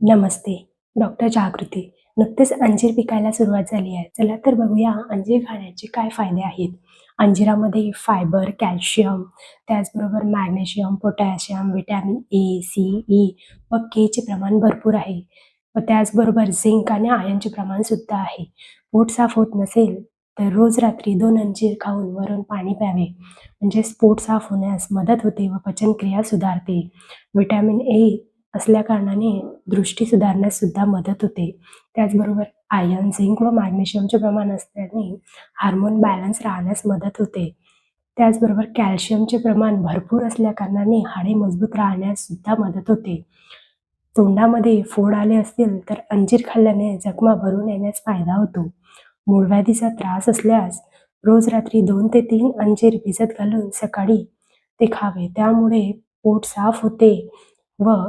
नमस्ते. Doctor जागृती. नुकतेच अंजीर पिकायला सुरुवात झाली आहे. चला तर बघूया अंजीर खाण्याचे काय फायदे आहेत. अंजिरामध्ये फायबर, कॅल्शियम, त्याचबरोबर magnesium, potassium, vitamin A, C, E व केचे प्रमाण भरपूर आहे. व त्याचबरोबर झिंक आणि आयर्नचे प्रमाण सुद्धा आहे. पोट साफ होत नसेल तर रोज रात्री 2 अंजीर खाऊन वरून पाणी प्यावे. म्हणजेच पोट साफ होण्यास मदत होते व पचनक्रिया सुधारते. व्हिटॅमिन ए असल्याकारणाने दृष्टी सुधारण्यास सुद्धा मदत होते. त्याचबरोबर आयर्न, झिंक व मॅग्नेशियमचे प्रमाण असल्याने हार्मोन बॅलन्स राहण्यास मदत होते. त्याचबरोबर कॅल्शियमचे प्रमाण भरपूर असल्याकारणाने हाडे मजबूत राहण्यास सुद्धा मदत होते. तोंडामध्ये फोड आले असतील तर अंजीर खाल्ल्याने जखमा भरून येण्यास फायदा होतो. मूळव्याधीचा त्रास असल्यास रोज रात्री 2 ते 3 अंजीर भिजत घालून सकाळी ते खावे. त्यामुळे पोट साफ होते व